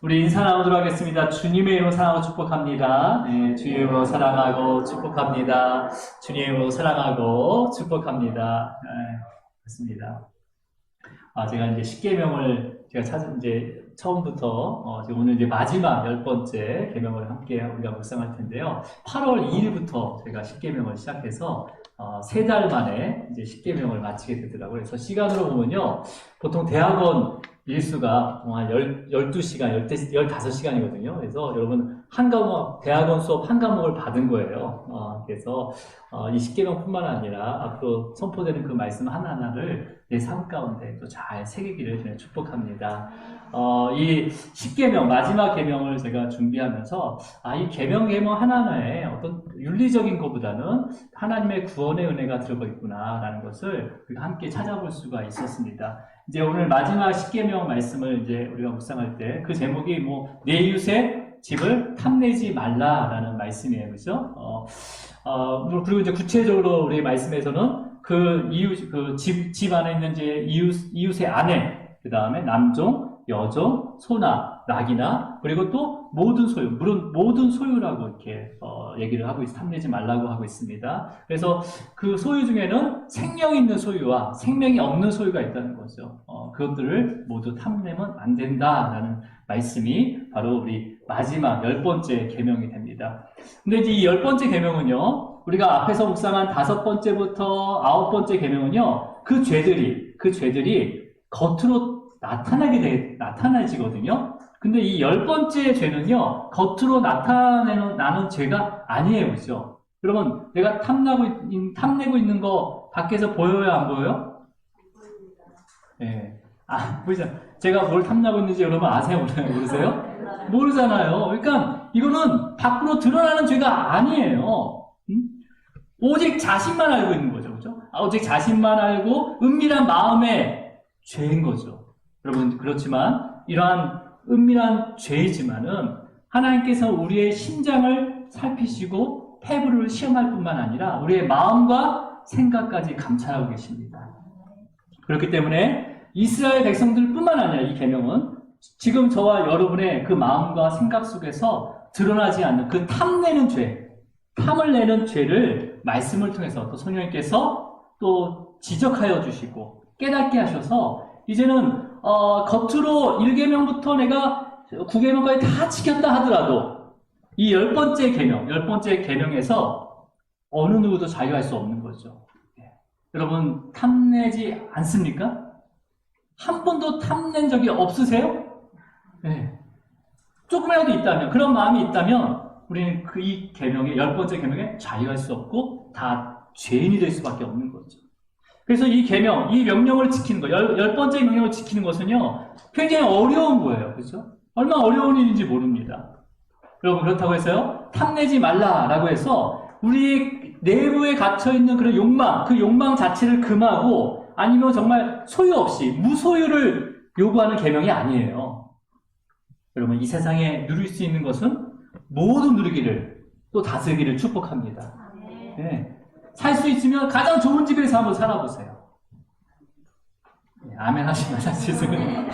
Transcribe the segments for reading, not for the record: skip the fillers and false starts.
우리 인사 나누도록 하겠습니다. 주님의 이름으로 사랑하고 축복합니다. 네, 주님의 이름으로 사랑하고 축복합니다. 주님의 이름으로 사랑하고 축복합니다. 네, 그렇습니다. 제가 이제 십계명을 제가 찾은 이제 처음부터 오늘 이제 마지막 10번째 계명을 함께 우리가 묵상할 텐데요. 8월 2일부터 제가 십계명을 시작해서 3달 만에 이제 십계명을 마치게 되더라고요. 그래서 시간으로 보면요. 보통 대학원 일수가 한 12시간, 15시간이거든요. 그래서 여러분, 대학원 수업 한 과목을 받은 거예요. 그래서 이 십계명뿐만 아니라 앞으로 선포되는 그 말씀 하나하나를 내 삶 가운데 또 잘 새기기를 축복합니다. 이 십계명, 마지막 계명을 제가 준비하면서, 이 계명 하나하나에 어떤 윤리적인 것보다는 하나님의 구원의 은혜가 들어가 있구나라는 것을 우리가 함께 찾아볼 수가 있었습니다. 이제 오늘 마지막 십계명 말씀을 이제 우리가 묵상할 때 그 제목이 내 이웃의 집을 탐내지 말라라는 말씀이에요. 그죠? 그리고 이제 구체적으로 우리 말씀에서는 집 안에 있는 이제 이웃의 아내, 그 다음에 남종, 여종, 소나, 낙이나, 그리고 또 모든 소유, 물론 모든 소유라고 이렇게 얘기를 하고 탐내지 말라고 하고 있습니다. 그래서 그 소유 중에는 생명이 있는 소유와 생명이 없는 소유가 있다는 거죠. 그것들을 모두 탐내면 안 된다라는 말씀이 바로 우리 마지막 10번째 계명이 됩니다. 근데 이제 이 10번째 계명은요, 우리가 앞에서 묵상한 5번째부터 9번째 계명은요, 그 죄들이 겉으로 나타나지거든요. 근데 이 10번째 죄는요, 겉으로 나는 죄가 아니에요. 그죠? 여러분, 내가 탐내고 있는 거 밖에서 보여요, 안 보여요? 네. 보이죠? 제가 뭘 탐내고 있는지 여러분 아세요? 모르세요? 모르잖아요. 그러니까 이거는 밖으로 드러나는 죄가 아니에요. 오직 자신만 알고 있는 거죠. 그죠? 오직 자신만 알고 은밀한 마음의 죄인 거죠. 여러분, 그렇지만 이러한 은밀한 죄이지만은 하나님께서 우리의 심장을 살피시고 폐부를 시험할 뿐만 아니라 우리의 마음과 생각까지 감찰하고 계십니다. 그렇기 때문에 이스라엘 백성들 뿐만 아니라 이 계명은 지금 저와 여러분의 그 마음과 생각 속에서 드러나지 않는 그 탐을 내는 죄를 말씀을 통해서 또 성령님께서 또 지적하여 주시고 깨닫게 하셔서 이제는 겉으로 1계명부터 내가 9계명까지 다 지켰다 하더라도 이 10번째 계명에서 어느 누구도 자유할 수 없는 거죠. 여러분, 탐내지 않습니까? 한 번도 탐낸 적이 없으세요? 네. 조금이라도 있다면, 그런 마음이 있다면 우리는 이 계명의 10번째 계명에 자유할 수 없고 다 죄인이 될 수밖에 없는 거죠. 그래서 이 명령을 지키는 거, 10번째 명령을 지키는 것은요, 굉장히 어려운 거예요. 그렇죠? 얼마나 어려운 일인지 모릅니다. 여러분, 그렇다고 해서요, 탐내지 말라라고 해서 우리 내부에 갇혀있는 그런 그 욕망 자체를 금하고 아니면 정말 소유 없이 무소유를 요구하는 계명이 아니에요. 여러분, 이 세상에 누릴 수 있는 것은 모두 누리기를 또 다스리기를 축복합니다. 네. 살 수 있으면 가장 좋은 집에서 한번 살아보세요. 네, 아멘 하시면 살 수 있으면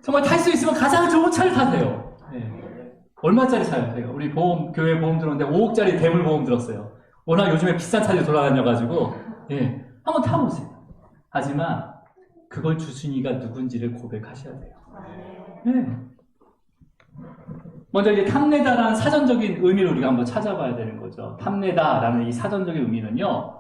정말 탈 수 있으면 가장 좋은 차를 타세요. 네. 얼마짜리 차요? 제가 우리 교회 보험 들었는데 5억짜리 대물 보험 들었어요. 워낙 요즘에 비싼 차들이 돌아다녀가지고 네, 한번 타보세요. 하지만 그걸 주신 이가 누군지를 고백하셔야 돼요. 네. 먼저 이제 탐내다라는 사전적인 의미를 우리가 한번 찾아봐야 되는 거죠. 탐내다라는 이 사전적인 의미는요,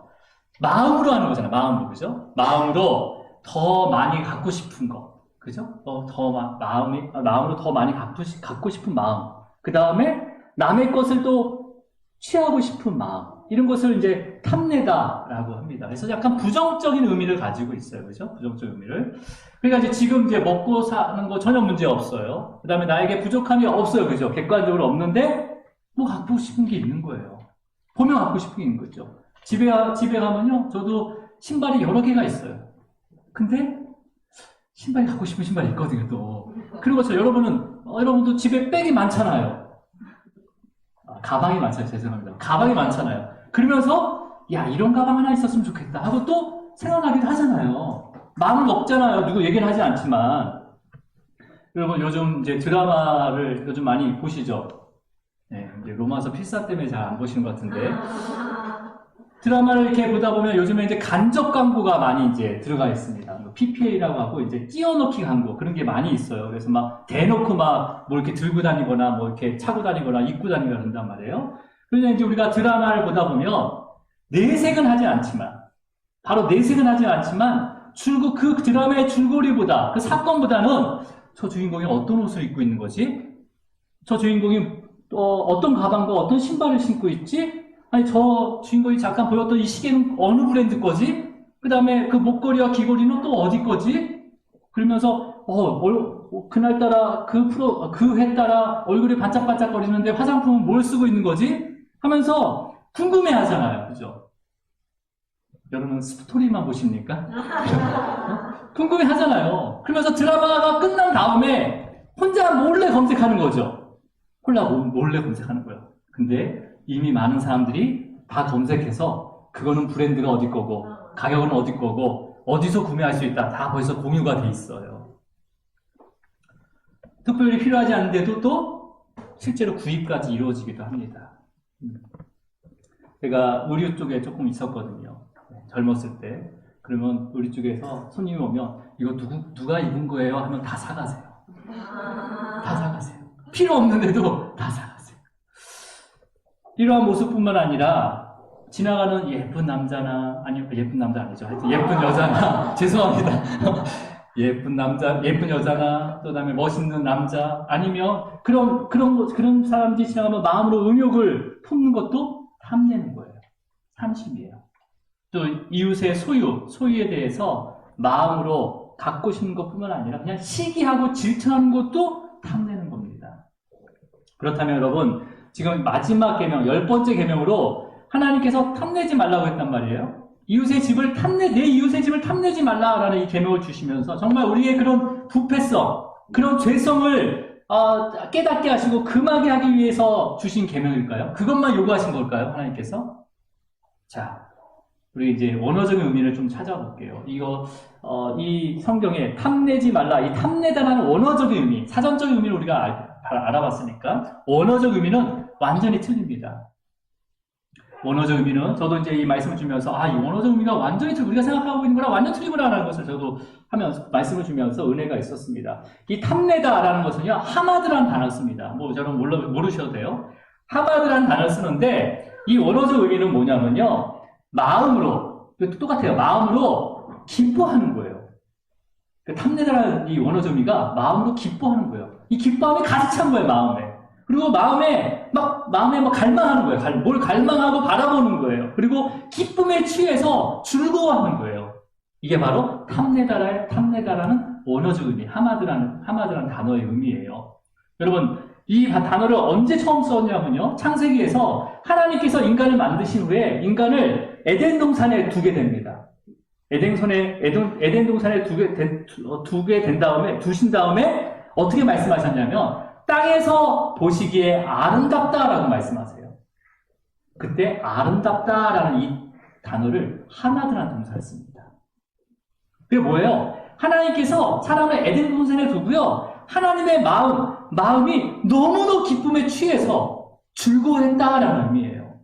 마음으로 하는 거잖아요. 마음으로, 그죠? 마음으로 더 많이 갖고 싶은 거, 그죠? 마음으로 더 많이 갖고 싶은 마음. 그 다음에 남의 것을 또 취하고 싶은 마음. 이런 것을 이제 탐내다라고 합니다. 그래서 약간 부정적인 의미를 가지고 있어요. 그죠? 부정적인 의미를. 그러니까 지금 먹고 사는 거 전혀 문제 없어요. 그 다음에 나에게 부족함이 없어요. 그죠? 객관적으로 없는데, 갖고 싶은 게 있는 거예요. 보면 갖고 싶은 게 있는 거죠. 집에 가면요, 저도 신발이 여러 개가 있어요. 근데, 신발이 갖고 싶은 신발이 있거든요, 또. 그리고 여러분도 집에 백이 많잖아요. 가방이 많잖아요. 죄송합니다. 가방이 많잖아요. 그러면서 이런 가방 하나 있었으면 좋겠다 하고 또 생각나기도 하잖아요. 마음을 먹잖아요. 누구 얘기는 하지 않지만. 여러분 요즘 이제 드라마를 요즘 많이 보시죠? 네, 이제 로마서 필사 때문에 잘 안 보시는 것 같은데. 드라마를 이렇게 보다 보면 요즘에 이제 간접 광고가 많이 이제 들어가 있습니다. PPA라고 하고 이제 끼워넣기 광고 그런 게 많이 있어요. 그래서 막 대놓고 막 뭐 이렇게 들고 다니거나 뭐 이렇게 차고 다니거나 입고 다니거나 그런단 말이에요. 그런데 이제 우리가 드라마를 보다 보면 내색은 하지 않지만 바로 내색은 하지 않지만 그 드라마의 줄거리보다 그 사건보다는 저 주인공이 어떤 옷을 입고 있는 거지? 저 주인공이 어떤 가방과 어떤 신발을 신고 있지? 아니 저 주인공이 잠깐 보였던 이 시계는 어느 브랜드 거지? 그 다음에 그 목걸이와 귀걸이는 또 어디 거지? 그러면서 그날따라 그 회 따라 얼굴이 반짝반짝거리는데 화장품은 뭘 쓰고 있는 거지? 하면서 궁금해 하잖아요. 그죠? 여러분 스토리만 보십니까? 궁금해 하잖아요. 그러면서 드라마가 끝난 다음에 혼자 몰래 검색하는 거죠. 몰래 검색하는 거예요. 근데 이미 많은 사람들이 다 검색해서 그거는 브랜드가 어디 거고 가격은 어디 거고 어디서 구매할 수 있다 다 벌써 공유가 돼 있어요. 특별히 필요하지 않은데도 또 실제로 구입까지 이루어지기도 합니다. 제가 의류 쪽에 조금 있었거든요. 젊었을 때. 그러면 의류 쪽에서 손님이 오면 이거 누가 입은 거예요? 하면 다 사가세요. 다 사가세요. 필요 없는데도 다 사가세요. 이러한 모습뿐만 아니라 지나가는 예쁜 남자나 예쁜 남자 아니죠. 하여튼 예쁜 여자나 죄송합니다. 예쁜 남자, 예쁜 여자나 또 다음에 멋있는 남자 아니면 그런 사람들이 지나가면 마음으로 음욕을 품는 것도 탐내는 거예요. 탐심이에요. 또 이웃의 소유에 대해서 마음으로 갖고 싶은 것뿐만 아니라 그냥 시기하고 질투하는 것도 탐내는 겁니다. 그렇다면 여러분 지금 마지막 계명 10번째 계명으로 하나님께서 탐내지 말라고 했단 말이에요. 내 이웃의 집을 탐내지 말라라는 이 계명을 주시면서 정말 우리의 그런 부패성, 그런 죄성을 깨닫게 하시고 금하게 하기 위해서 주신 계명일까요? 그것만 요구하신 걸까요? 하나님께서? 자, 우리 이제 원어적인 의미를 좀 찾아볼게요. 이 성경에 탐내지 말라, 이 탐내다라는 원어적인 의미, 사전적인 의미를 우리가 알아봤으니까 원어적 의미는 완전히 틀립니다. 원어적 의미는 저도 이제 이 말씀을 주면서 이 원어적 의미가 완전히 우리가 생각하고 있는 거랑 완전 틀리구나라는 것을 저도 말씀을 주면서 은혜가 있었습니다. 이 탐내다라는 것은요 하마드라는 단어를 씁니다. 뭐 저는 모르셔도 돼요. 하마드라는 단어를 쓰는데 이 원어적 의미는 뭐냐면요 마음으로 똑같아요. 마음으로 기뻐하는 거예요. 탐내다라는 이 원어적 의미가 마음으로 기뻐하는 거예요. 이 기뻐함이 가득 찬 거예요 마음에. 그리고 마음에 막 갈망하는 거예요. 뭘 갈망하고 바라보는 거예요. 그리고 기쁨에 취해서 즐거워하는 거예요. 이게 바로 탐내다라는 원어적 의미, 하마드라는 단어의 의미예요. 여러분, 이 단어를 언제 처음 썼냐면요. 창세기에서 하나님께서 인간을 만드신 후에 인간을 에덴 동산에 두게 됩니다. 에덴 동산에 두신 다음에 어떻게 말씀하셨냐면 땅에서 보시기에 아름답다라고 말씀하세요. 그때 아름답다라는 이 단어를 하마드라는 동사를 씁니다. 그게 뭐예요? 하나님께서 사람을 에덴 동산에 두고요. 하나님의 마음이 너무도 기쁨에 취해서 즐거워했다라는 의미예요.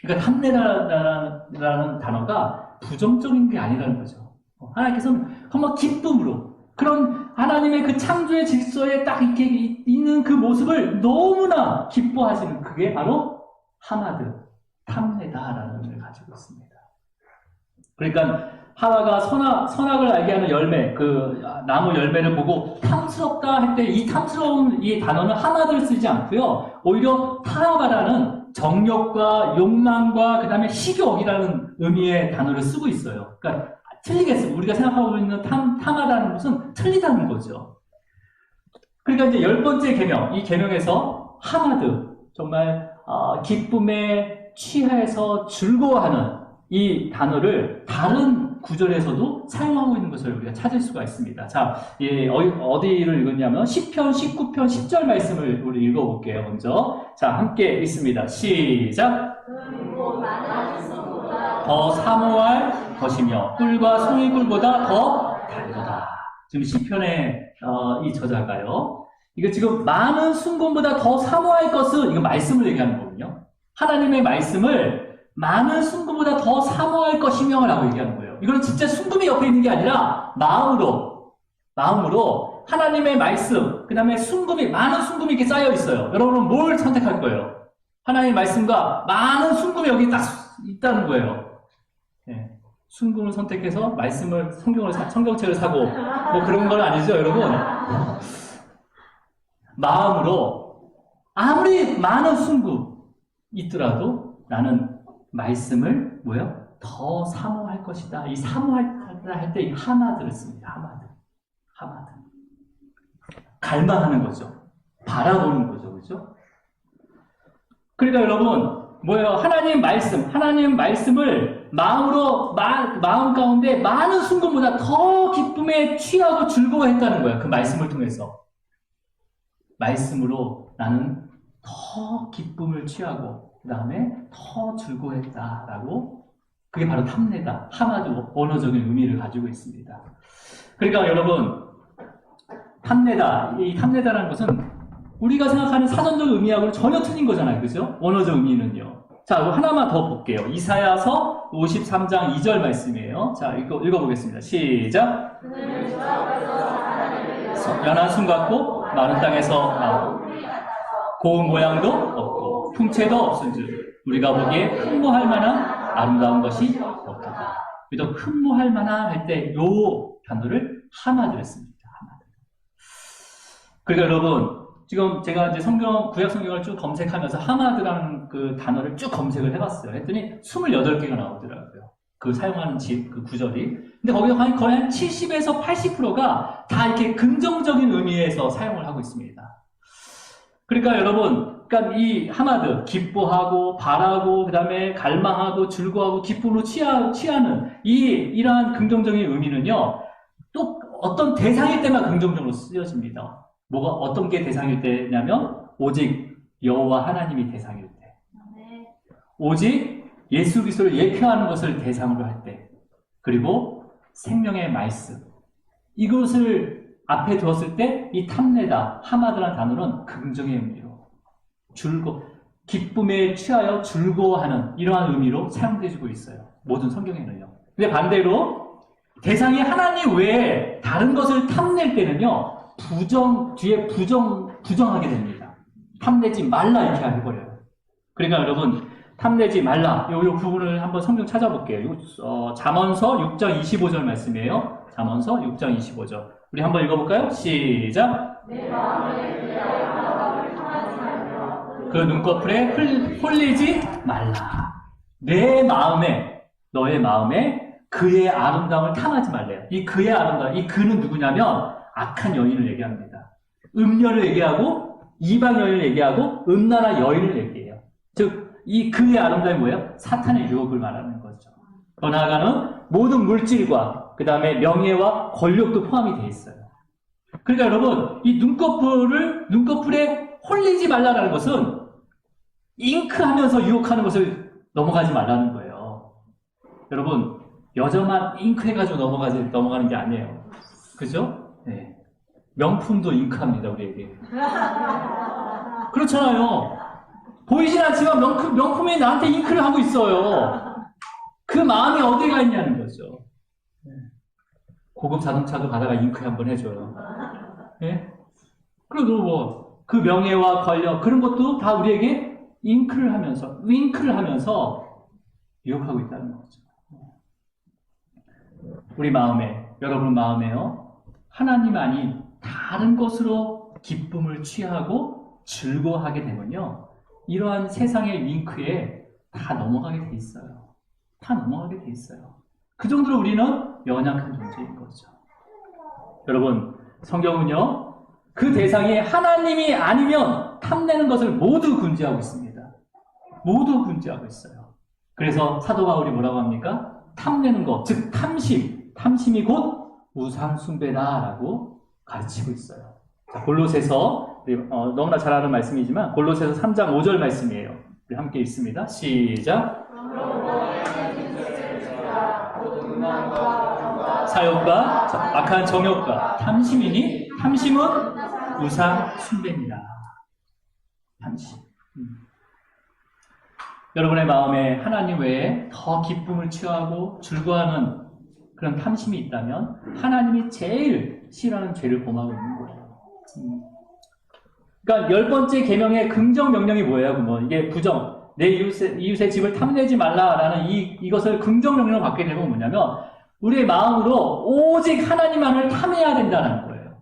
그러니까 탐내다라는 단어가 부정적인 게 아니라는 거죠. 하나님께서는 정말 기쁨으로 그런 하나님의 그 창조의 질서에 딱 이렇게 있는 그 모습을 너무나 기뻐하시는 그게 바로 하마드, 탐내다라는 의미를 가지고 있습니다. 그러니까 하와가 선악을 알게 하는 열매, 그 나무 열매를 보고 탐스럽다 할 때 이 탐스러운 이 단어는 하마드를 쓰지 않고요. 오히려 타와라는 정욕과 욕망과 그 다음에 식욕이라는 의미의 단어를 쓰고 있어요. 그러니까 틀리겠어요. 우리가 생각하고 있는 탐하다는 것은 틀리다는 거죠. 그러니까 이제 10번째 계명, 이 계명에서 하마드, 정말 기쁨에 취해서 즐거워하는 이 단어를 다른 구절에서도 사용하고 있는 것을 우리가 찾을 수가 있습니다. 자, 어디를 읽었냐면 시편 19편 10절 말씀을 우리 읽어볼게요. 먼저 자, 함께 읽습니다. 시작. 더 사모할 것이며 꿀과 송이꿀보다 더 달도다. 지금 시편의 이 저자가요. 이거 지금 많은 순금보다 더 사모할 것은 이거 말씀을 얘기하는 거거든요. 하나님의 말씀을 많은 순금보다 더 사모할 것이며 라고 얘기하는 거예요. 이거는 진짜 순금이 옆에 있는 게 아니라 마음으로 하나님의 말씀, 그 다음에 많은 순금이 이렇게 쌓여 있어요. 여러분은 뭘 선택할 거예요? 하나님의 말씀과 많은 순금이 여기 딱 있다는 거예요. 네. 순금을 선택해서 말씀을, 성경책을 사고, 뭐 그런 건 아니죠, 여러분? 마음으로, 아무리 많은 순금 있더라도 나는 말씀을, 더 사모할 것이다. 이 사모할 때 이 하마드를 씁니다, 하마드. 갈망하는 거죠. 바라보는 거죠, 그죠? 그러니까 여러분, 하나님 말씀을 마음 가운데 많은 순간보다 더 기쁨에 취하고 즐거워했다는 거예요. 그 말씀을 통해서. 말씀으로 나는 더 기쁨을 취하고, 그 다음에 더 즐거워했다라고, 그게 바로 탐내다. 하마드 언어적인 의미를 가지고 있습니다. 그러니까 여러분, 이 탐내다라는 것은 우리가 생각하는 사전적 의미하고는 전혀 틀린 거잖아요. 그죠? 원어적 의미는요. 자, 하나만 더 볼게요. 이사야서 53장 2절 말씀이에요. 자, 읽어보겠습니다. 시작. 연한 숨 같고 마른 땅에서 나오고 고운 모양도 없고 풍채도 없은즉 우리가 보기에 흠모할 만한 아름다운 것이 없다. 그래도 흠모할 만한 할 때 요 단어를 하마드를 씁니다. 하마드. 그러니까 여러분, 지금 제가 이제 구약 성경을 쭉 검색하면서 하마드라는 그 단어를 쭉 검색을 해봤어요. 했더니 28개가 나오더라고요. 그 사용하는 그 구절이. 근데 거기서 거의 한 70에서 80%가 다 이렇게 긍정적인 의미에서 사용을 하고 있습니다. 그러니까 여러분, 이 하마드, 기뻐하고, 바라고, 그 다음에 갈망하고, 즐거워하고, 기쁨으로 취하는 이러한 긍정적인 의미는요, 또 어떤 대상일 때만 긍정적으로 쓰여집니다. 어떤 게 대상일 때냐면, 오직 여호와 하나님이 대상일 때. 오직 예수 그리스도를 예표하는 것을 대상으로 할 때. 그리고 생명의 말씀. 이것을 앞에 두었을 때, 이 탐내다, 하마드라는 단어는 긍정의 의미로, 기쁨에 취하여 즐거워하는 이러한 의미로 사용되고 있어요. 모든 성경에는요. 근데 반대로, 대상이 하나님 외에 다른 것을 탐낼 때는요, 뒤에 부정하게 됩니다. 탐내지 말라 이렇게 해버려요. 그러니까 여러분, 탐내지 말라. 요 부분을 한번 성경 찾아볼게요. 잠언서 6장 25절 말씀이에요. 잠언서 6장 25절. 우리 한번 읽어볼까요? 시작. 그 눈꺼풀에 홀리지 말라. 너의 마음에 그의 아름다움을 탐하지 말래요. 이 그의 아름다움, 이 그는 누구냐면 악한 여인을 얘기합니다. 음녀를 얘기하고 이방 여인을 얘기하고 음란한 여인을 얘기해요. 즉, 이 그의 아름다움이 뭐예요? 사탄의 유혹을 말하는 거죠. 더 나아가는 모든 물질과 그 다음에 명예와 권력도 포함이 되어 있어요. 그러니까 여러분, 이 눈꺼풀에 홀리지 말라라는 것은 잉크하면서 유혹하는 것을 넘어가지 말라는 거예요. 여러분, 여자만 잉크해가지고 넘어가는 게 아니에요. 그죠? 네. 명품도 잉크합니다, 우리에게. 그렇잖아요. 보이진 않지만 명품이 나한테 잉크를 하고 있어요. 그 마음이 어디가 있냐는 거죠. 네. 고급 자동차도 가다가 잉크 한번 해줘요. 네? 그리고 그 명예와 권력, 그런 것도 다 우리에게 윙크를 하면서 유혹하고 있다는 거죠. 우리 마음에, 여러분 마음에요, 하나님 아닌 다른 것으로 기쁨을 취하고 즐거워하게 되면요, 이러한 세상의 윙크에 다 넘어가게 돼 있어요. 그 정도로 우리는 연약한 존재인 거죠. 여러분, 성경은요, 그 대상이 하나님이 아니면 탐내는 것을 모두 금지하고 있습니다. 모두 금지하고 있어요. 그래서 사도 바울이 뭐라고 합니까? 탐내는 것, 즉 탐심이 곧 우상 숭배다라고 가르치고 있어요. 자, 골로새서, 너무나 잘 아는 말씀이지만 골로새서 3장 5절 말씀이에요. 우리 함께 읽습니다. 시작. 사욕과 악한 정욕과 탐심이니 탐심은 우상 숭배입니다. 탐심. 여러분의 마음에 하나님 외에 더 기쁨을 취하고 즐거워하는 그런 탐심이 있다면 하나님이 제일 싫어하는 죄를 범하고 있는 거예요. 그러니까 10번째 계명의 긍정 명령이 뭐예요? 그러면 이게 부정, 내 이웃의 집을 탐내지 말라라는 이것을 긍정 명령을 받게 되면 뭐냐면 우리의 마음으로 오직 하나님만을 탐해야 된다는 거예요.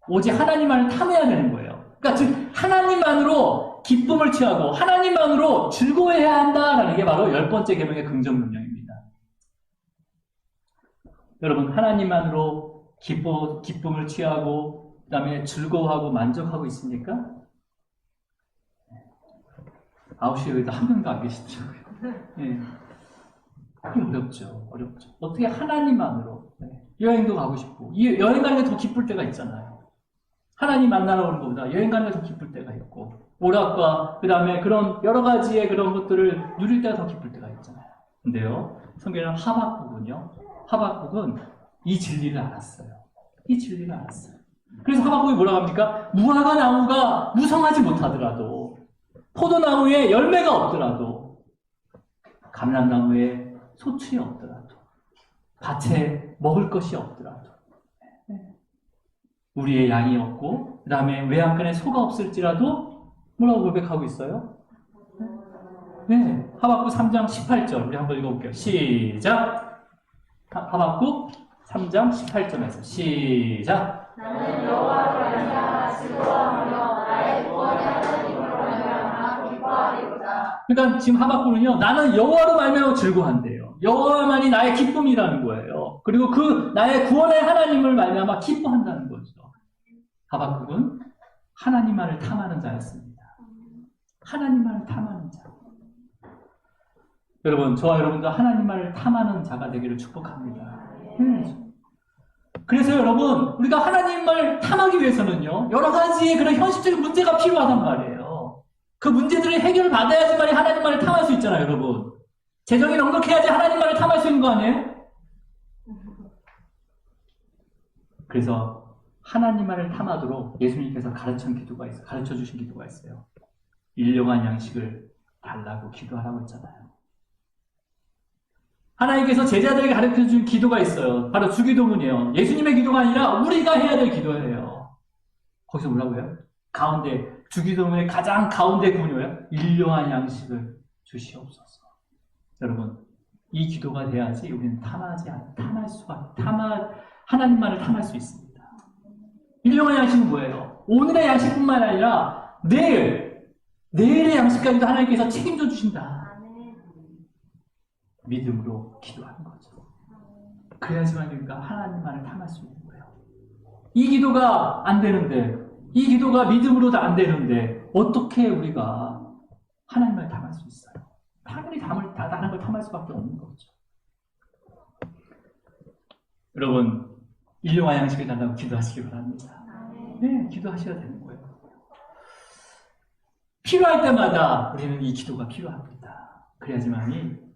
오직 하나님만을 탐해야 되는 거예요. 그러니까 즉 하나님만으로 기쁨을 취하고 하나님만으로 즐거워해야 한다라는 게 바로 10번째 계명의 긍정 명령입니다. 여러분 하나님만으로 기쁨을 취하고 그 다음에 즐거워하고 만족하고 있습니까? 9시에 여기도 한 명도 안 계시더라고요. 네. 어렵죠. 어떻게 하나님만으로 여행도 가고 싶고 여행 가는 게 더 기쁠 때가 있잖아요. 하나님 만나러 오는 것보다 여행 가는 게 더 기쁠 때가 있고 오락과 그 다음에 그런 여러 가지의 그런 것들을 누릴 때가 더 기쁠 때가 있잖아요. 근데요, 성경에는 하박국은 이 진리를 알았어요. 그래서 하박국이 뭐라고 합니까? 무화과 나무가 무성하지 못하더라도 포도나무에 열매가 없더라도 감람나무에 소출이 없더라도 밭에 먹을 것이 없더라도 우리의 양이 없고 그 다음에 외양간에 소가 없을지라도 뭐라고 고백하고 있어요? 네, 하박국 3장 18절 우리 한번 읽어볼게요. 시작! 하박국 3장 18절에서 시작! 나는 여호와를 알자 즐거워하며 나의 구원의 하나님을 말미암아 기뻐하리로다. 그러니까 지금 하박국은요, 나는 여호와로 말미암아 즐거워한대요. 여호와만이 나의 기쁨이라는 거예요. 그리고 그 나의 구원의 하나님을 말미암아 기뻐한다는 거죠. 하박국은 하나님만을 탐하는 자였습니다. 하나님만을 탐하는 자. 여러분, 저와 여러분도 하나님만을 탐하는 자가 되기를 축복합니다. 그래서 여러분, 우리가 하나님을 탐하기 위해서는요, 여러 가지의 그런 현실적인 문제가 필요하단 말이에요. 그 문제들을 해결받아야지만 하나님만을 탐할 수 있잖아요, 여러분. 재정이 넉넉해야지 하나님만을 탐할 수 있는 거 아니에요? 그래서 하나님만을 탐하도록 예수님께서 가르쳐 주신 기도가 있어요. 일용할 양식을 달라고 기도하라고 했잖아요. 하나님께서 제자들에게 가르쳐 준 기도가 있어요. 바로 주기도문이에요. 예수님의 기도가 아니라 우리가 해야 될 기도예요. 거기서 뭐라고 해요? 가운데, 주기도문의 가장 가운데 구문이 뭐예요? 일용할 양식을 주시옵소서. 여러분, 이 기도가 돼야지 우리는 하나님만을 탐할 수 있습니다. 일용할 양식은 뭐예요? 오늘의 양식뿐만 아니라 내일의 양식까지도 하나님께서 책임져 주신다. 믿음으로 기도하는 거죠. 그래야지만 우리가 하나님만을 탐할 수 있는 거예요. 이 기도가 안 되는데, 이 기도가 믿음으로도 안 되는데 어떻게 우리가 하나님을 탐할 수 있어요? 당연히 다른 걸 탐할 수밖에 없는 거죠. 여러분, 일용할 양식을 달라고 기도하시기 바랍니다. 네, 기도하셔야 되는 거예요. 필요할 때마다 우리는 이 기도가 필요합니다. 그래야지만이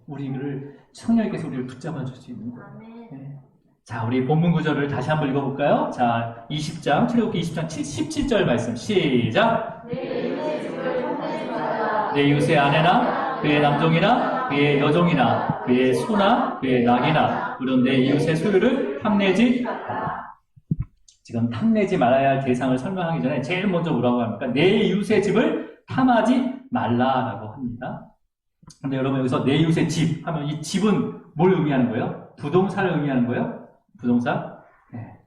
우리를 성령님께서 우리를 붙잡아 줄 수 있는 거예요. 네. 자, 우리 본문 구절을 다시 한번 읽어볼까요? 자, 20장, 출애굽기 20장 17절 말씀 시작! 내 이웃의 집을 탐내지 말라. 내 이웃의 아내나 그의 남종이나 그의 여종이나 그의 소나 그의 낙이나 물론 내 이웃의 소유를 탐내지 말라. 지금 탐내지 말아야 할 대상을 설명하기 전에 제일 먼저 뭐라고 합니까? 내 이웃의 집을 탐하지 말라라고 합니다. 근데 여러분 여기서 내 이웃의 집 하면 이 집은 뭘 의미하는 거예요? 부동산을 의미하는 거예요? 부동산? 네.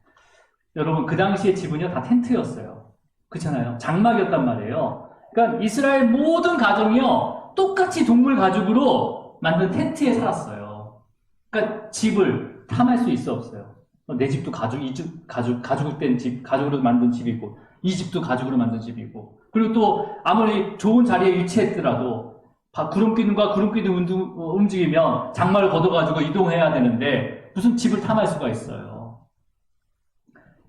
여러분 그 당시의 집은요 다 텐트였어요. 그렇잖아요. 장막이었단 말이에요. 그러니까 이스라엘 모든 가정이요 똑같이 동물 가죽으로 만든 텐트에 살았어요. 그러니까 집을 탐할 수 있어 없어요. 내 집도 가죽으로 된 집, 가죽으로 만든 집이고 이 집도 가죽으로 만든 집이고 그리고 또 아무리 좋은 자리에 위치했더라도 구름기둥과 구름기둥 움직이면 장막을 걷어가지고 이동해야 되는데 무슨 집을 탐할 수가 있어요.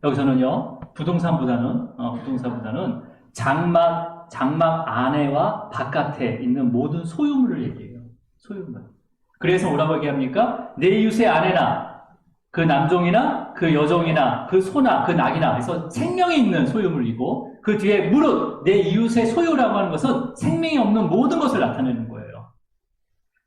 여기서는요 부동산보다는 장막 안에와 바깥에 있는 모든 소유물을 얘기해요. 소유물. 그래서 뭐라고 얘기합니까? 내 이웃의 아내나 그 남종이나 그 여종이나 그 소나 그 낙이나 그래서 생명이 있는 소유물이고 그 뒤에 무릇 내 이웃의 소유라고 하는 것은 생명이 없는 모든 것을 나타내는 거예요.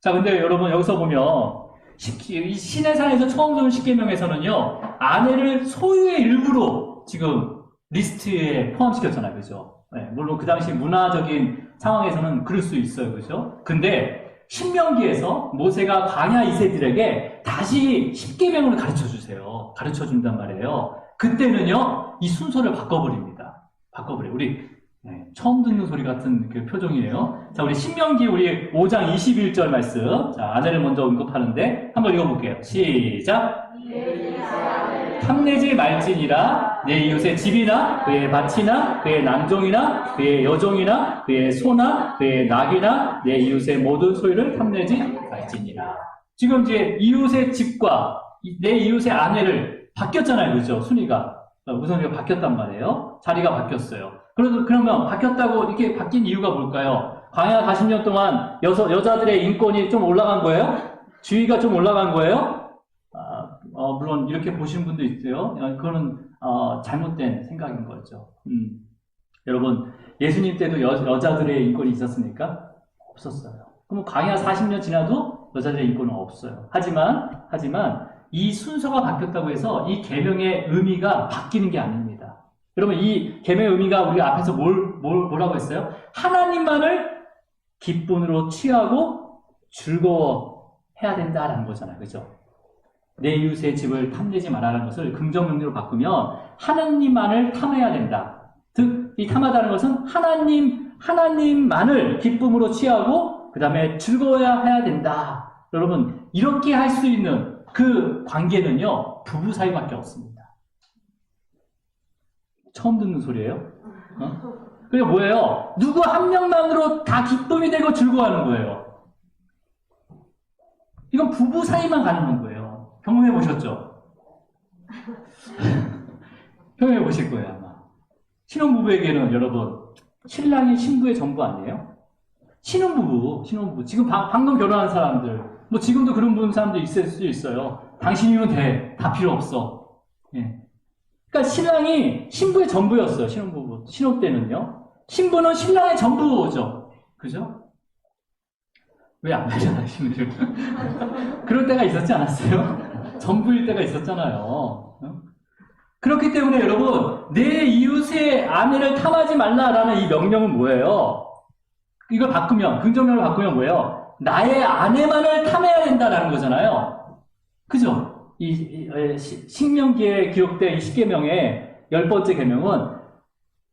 자, 근데 여러분 여기서 보면 이 시내산에서 처음 준 십계명에서는요 아내를 소유의 일부로 지금 리스트에 포함시켰잖아요, 그죠? 네, 물론 그 당시 문화적인 상황에서는 그럴 수 있어요, 그죠? 근데 신명기에서 모세가 광야 이세들에게 다시 십계명을 가르쳐 주세요. 가르쳐 준단 말이에요. 그때는요 이 순서를 바꿔버립니다. 바꿔버려요. 우리 처음 듣는 소리 같은 그 표정이에요. 자, 우리 신명기 우리 5장 21절 말씀. 자, 아내를 먼저 언급하는데 한번 읽어볼게요. 시작. 탐내지 말지니라 내 이웃의 집이나 그의 밭이나 그의 남종이나 그의 여종이나 그의 소나 그의 낙이나 내 이웃의 모든 소유를 탐내지 말지니라. 지금 이제 이웃의 집과 내 이웃의 아내를 바뀌었잖아요, 그렇죠? 순위가 우선이가 바뀌었단 말이에요. 자리가 바뀌었어요. 그러면 바뀌었다고 이렇게 바뀐 이유가 뭘까요? 광야 40년 동안 여자들의 인권이 좀 올라간 거예요? 지위가 좀 올라간 거예요? 물론 이렇게 보시는 분도 있어요. 그거는 잘못된 생각인 거죠. 여러분 예수님 때도 여자들의 인권이 있었습니까? 없었어요. 그럼 광야 40년 지나도 여자들의 인권은 없어요. 하지만 이 순서가 바뀌었다고 해서 이 계명의 의미가 바뀌는 게 아닙니다. 여러분 이 계명의 의미가 우리가 앞에서 뭐라고 했어요? 하나님만을 기쁨으로 취하고 즐거워해야 된다라는 거잖아요. 그죠? 내 이웃의 집을 탐내지 말라는 것을 긍정명령으로 바꾸면 하나님만을 탐해야 된다. 즉, 이 탐하다는 것은 하나님만을 기쁨으로 취하고 그 다음에 즐거워해야 된다. 여러분 이렇게 할 수 있는 그 관계는요 부부 사이밖에 없습니다. 처음 듣는 소리예요? 그게 뭐예요? 누구 한 명만으로 다 기쁨이 되고 즐거워하는 거예요. 이건 부부 사이만 가능한 거예요. 경험해 보셨죠? 경험해 보실 거예요, 아마. 신혼부부에게는 여러분, 신랑이 신부의 전부 아니에요? 신혼부부. 지금 방금 결혼한 사람들, 뭐 지금도 그런 분 사람도 있을 수 있어요. 당신이면 돼. 다 필요 없어. 예. 그러니까 신랑이 신부의 전부였어요, 신혼부부. 신혼 때는요. 신부는 신랑의 전부죠. 그죠? 왜 안 되잖아요, 신부를. 그럴 때가 있었지 않았어요? 전부일 때가 있었잖아요. 그렇기 때문에 여러분, 내 이웃의 아내를 탐하지 말라라는 이 명령은 뭐예요? 이걸 바꾸면, 긍정명을 바꾸면 뭐예요? 나의 아내만을 탐해야 된다라는 거잖아요. 그죠? 신명기에 기록된 이 10계명의 10번째 계명은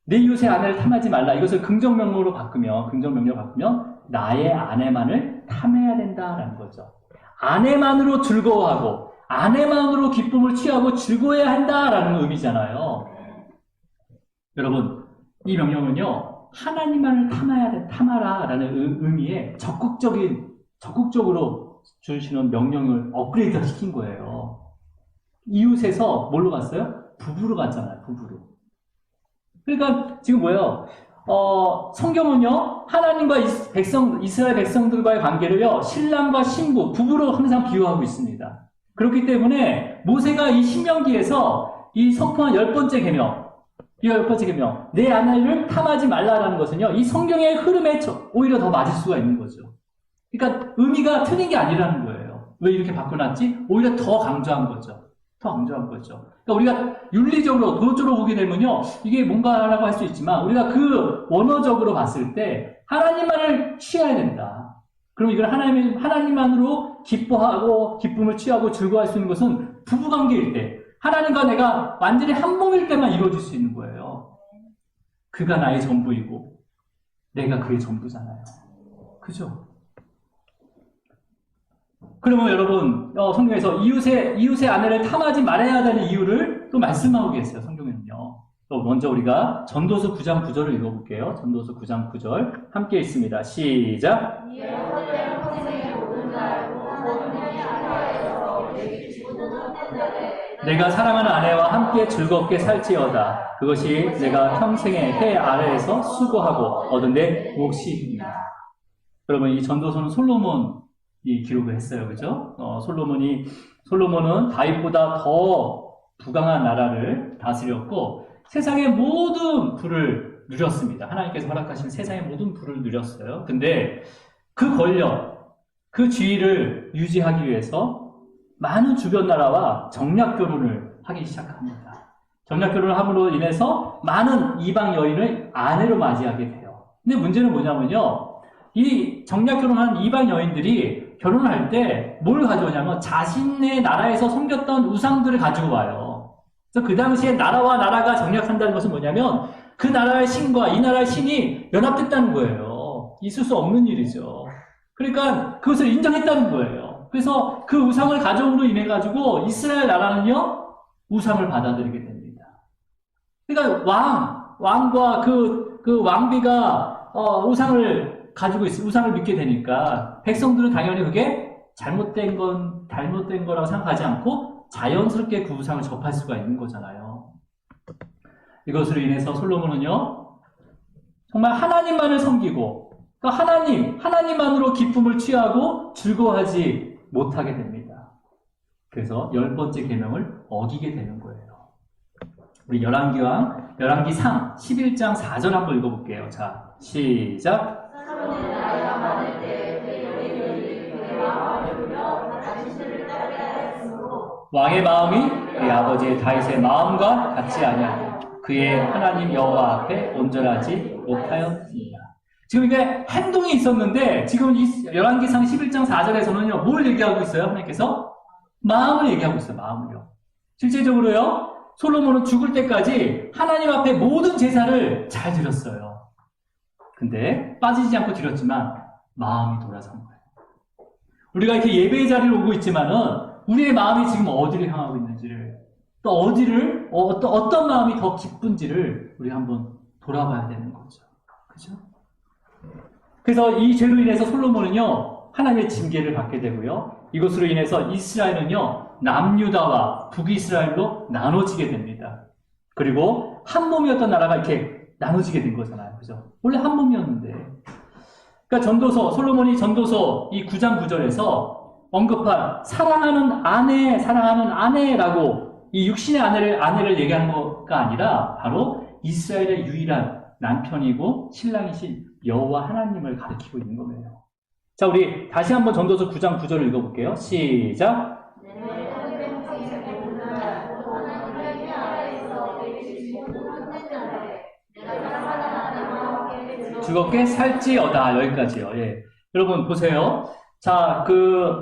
내 이웃의 아내를 탐하지 말라. 이것을 긍정명령으로 바꾸면 나의 아내만을 탐해야 된다라는 거죠. 아내만으로 즐거워하고 아내만으로 기쁨을 취하고 즐거워해야 한다라는 의미잖아요. 여러분, 이 명령은요, 하나님만을 탐하라라는 의미에 적극적으로 주시는 명령을 업그레이드 시킨 거예요. 이웃에서 뭘로 갔어요? 부부로 갔잖아요, 부부로. 그러니까 지금 뭐예요? 성경은요, 하나님과 이스라엘 백성들과의 관계를요, 신랑과 신부, 부부로 항상 비유하고 있습니다. 그렇기 때문에 모세가 이 신명기에서 이 선포한 10번째 계명, 내 아내를 탐하지 말라라는 것은요, 이 성경의 흐름에 오히려 더 맞을 수가 있는 거죠. 그러니까 의미가 틀린 게 아니라는 거예요. 왜 이렇게 바꿔놨지? 오히려 더 강조한 거죠. 그러니까 우리가 윤리적으로, 도덕적으로 보게 되면요, 이게 뭔가라고 할 수 있지만, 우리가 그 원어적으로 봤을 때, 하나님만을 취해야 된다. 그럼 이걸 하나님만으로 기뻐하고, 기쁨을 취하고 즐거워할 수 있는 것은 부부관계일 때, 하나님과 내가 완전히 한 몸일 때만 이루어질 수 있는 거예요. 그가 나의 전부이고, 내가 그의 전부잖아요. 그죠? 그러면 여러분, 성경에서 이웃의 아내를 탐하지 말아야 되는 이유를 또 말씀하고 계세요, 성경에는요. 또 먼저 우리가 전도서 9장 9절을 읽어볼게요. 전도서 9장 9절. 함께 읽습니다. 시작. 내가 사랑하는 아내와 함께 즐겁게 살지어다. 그것이 내가 평생의 해 아래에서 수고하고 얻은 내 몫이니라. 여러분, 이 전도서는 솔로몬이 기록을 했어요. 그죠? 솔로몬은 다윗보다 더 부강한 나라를 다스렸고 세상의 모든 부를 누렸습니다. 하나님께서 허락하신 세상의 모든 부를 누렸어요. 근데 그 권력, 그 지위를 유지하기 위해서 많은 주변 나라와 정략 결혼을 하기 시작합니다. 정략 결혼을 함으로 인해서 많은 이방 여인을 아내로 맞이하게 돼요. 근데 문제는 뭐냐면요. 이 정략 결혼한 이방 여인들이 결혼을 할 때 뭘 가져오냐면 자신의 나라에서 섬겼던 우상들을 가지고 와요. 그래서 그 당시에 나라와 나라가 정략한다는 것은 뭐냐면 그 나라의 신과 이 나라의 신이 연합됐다는 거예요. 있을 수 없는 일이죠. 그러니까 그것을 인정했다는 거예요. 그래서 그 우상을 가져옴으로 인해 가지고 이스라엘 나라는요 우상을 받아들이게 됩니다. 그러니까 왕과 그 왕비가 우상을 가지고 우상을 믿게 되니까 백성들은 당연히 그게 잘못된 거라고 생각하지 않고 자연스럽게 그 우상을 접할 수가 있는 거잖아요. 이것으로 인해서 솔로몬은요 정말 하나님만을 섬기고 그러니까 하나님만으로 기쁨을 취하고 즐거워하지 못하게 됩니다. 그래서 10번째 계명을 어기게 되는 거예요. 우리 열왕기상 11장 4절 한번 읽어볼게요. 자, 시작. 사람의 나이가 많을 때 그의 여인들이 그의 마음을 울려 자신들을 따르게 하였으므로 왕의 마음이 그의 아버지 다윗의 마음과 같지 아니하고 그의 하나님 여호와 앞에 온전하지 못하였습니다. 지금 이게 행동이 있었는데 지금 이 열왕기상 11장 4절에서는요 뭘 얘기하고 있어요? 하나님께서 마음을 얘기하고 있어요. 마음을요. 실제적으로요 솔로몬은 죽을 때까지 하나님 앞에 모든 제사를 잘 드렸어요. 근데 빠지지 않고 드렸지만 마음이 돌아선 거예요. 우리가 이렇게 예배의 자리를 오고 있지만은 우리의 마음이 지금 어디를 향하고 있는지를 또 어떤 마음이 더 기쁜지를 우리 한번 돌아봐야 되는 거죠. 그죠? 그래서 이 죄로 인해서 솔로몬은요 하나님의 징계를 받게 되고요. 이것으로 인해서 이스라엘은요 남유다와 북이스라엘로 나눠지게 됩니다. 그리고 한 몸이었던 나라가 이렇게 나눠지게 된 거잖아요. 그죠? 원래 한 몸이었는데. 그러니까 솔로몬이 전도서 이 9장 9절에서 언급한 사랑하는 아내라고 이 육신의 아내를 얘기하는 거가 아니라 바로 이스라엘의 유일한 남편이고 신랑이신 여호와 하나님을 가리키고 있는 거예요. 자, 우리 다시 한번 전도서 9장 9절을 읽어볼게요. 시작. 즐겁게 살지어다. 여기까지요. 예. 여러분 보세요. 자,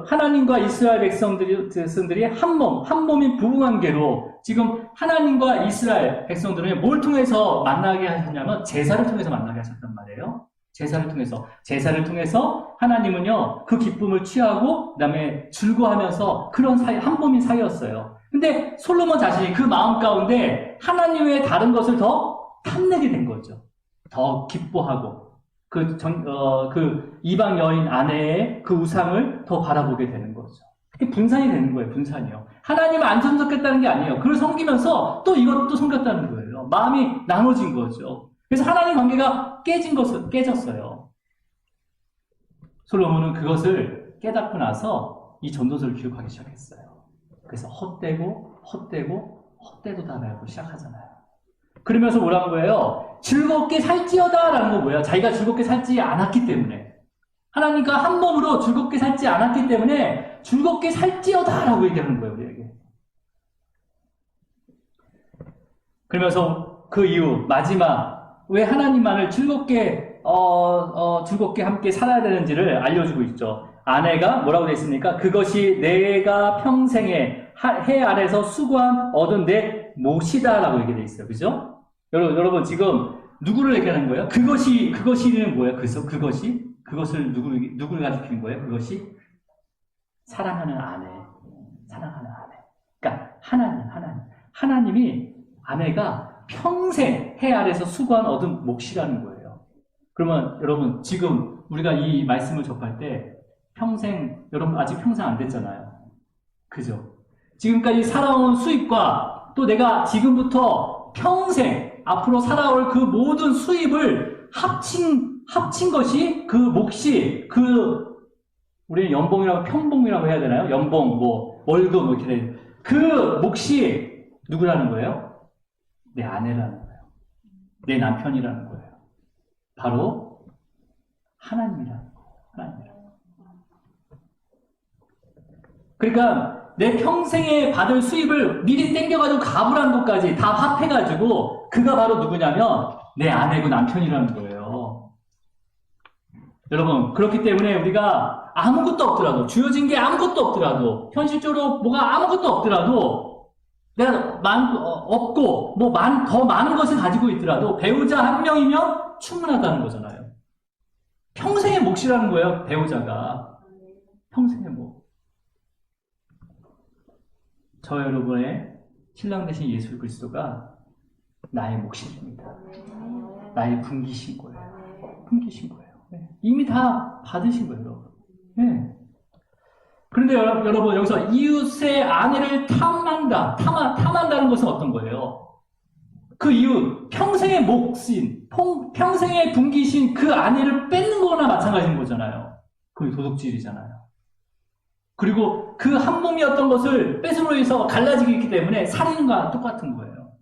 하나님과 이스라엘 백성들이 한 몸인 부부관계로 지금 하나님과 이스라엘 백성들은 뭘 통해서 만나게 하셨냐면 제사를 통해서 만나게 하셨단 말이에요. 제사를 통해서 하나님은요 그 기쁨을 취하고 그다음에 즐거워하면서 그런 사이 한 몸인 사이였어요. 근데 솔로몬 자신이 그 마음 가운데 하나님 외에 다른 것을 더 탐내게 된 거죠. 더 기뻐하고 그 이방 여인 아내의 그 우상을 더 바라보게 되는 거죠. 그게 분산이 되는 거예요. 분산이요. 하나님을 안 섬겼다는 게 아니에요. 그걸 섬기면서 또 이것도 섬겼다는 거예요. 마음이 나눠진 거죠. 그래서 하나님 관계가 깨졌어요. 솔로몬은 그것을 깨닫고 나서 이 전도서를 기록하기 시작했어요. 그래서 헛되도다라고 시작하잖아요. 그러면서 뭐라는 거예요? 즐겁게 살지어다 라는 거 뭐예요? 자기가 즐겁게 살지 않았기 때문에 하나님과 한 몸으로 즐겁게 살지 않았기 때문에 즐겁게 살지어다 라고 얘기하는 거예요. 우리에게. 그러면서 그 이후 마지막 왜 하나님만을 즐겁게 함께 살아야 되는지를 알려주고 있죠. 아내가 뭐라고 되어 있습니까? 그것이 내가 평생에 해 아래서 수고한 얻은 내 몫이다라고 얘기되어 있어요. 그죠? 여러분 지금 누구를 얘기하는 거예요? 그것이는 뭐예요? 그래서 그것을 누구를 가리키는 거예요? 그것이 사랑하는 아내. 그러니까 하나님이 아내가 평생 해 아래서 수고한 얻은 몫이라는 거예요. 그러면 여러분 지금 우리가 이 말씀을 접할 때 여러분 아직 평생 안 됐잖아요. 그죠? 지금까지 살아온 수입과 또 내가 지금부터 평생 앞으로 살아올 그 모든 수입을 합친 것이 그 몫이 우리는 연봉이라고 평봉이라고 해야 되나요? 연봉 월급 뭐 이렇게 돼. 그 몫이 누구라는 거예요? 내 아내라는 거예요. 내 남편이라는 거예요. 바로 하나님이라는 거예요. 하나님이라는 거예요. 그러니까 내 평생에 받을 수입을 미리 땡겨가지고 가불한 것까지 다 합해가지고 그가 바로 누구냐면 내 아내고 남편이라는 거예요. 여러분, 그렇기 때문에 우리가 아무것도 없더라도, 주어진 게 아무것도 없더라도, 현실적으로 뭐가 아무것도 없더라도, 내가 없고, 더 많은 것을 가지고 있더라도, 배우자 한 명이면 충분하다는 거잖아요. 평생의 몫이라는 거예요, 배우자가. 평생의 몫. 저 여러분의 신랑 되신 예수 그리스도가 나의 몫입니다. 나의 분기신 거예요. 분기신 거예요. 네. 이미 다 받으신 거예요, 여러분. 네. 그런데 여러분, 여기서 이웃의 아내를 탐한다는 것은 어떤 거예요? 그 이웃, 평생의 몫인, 평생의 분기신 그 아내를 뺏는 거나 마찬가지인 거잖아요. 그게 도둑질이잖아요. 그리고 그 한 몸이었던 것을 뺏음으로 해서 갈라지기 있기 때문에 살인과 똑같은 거예요.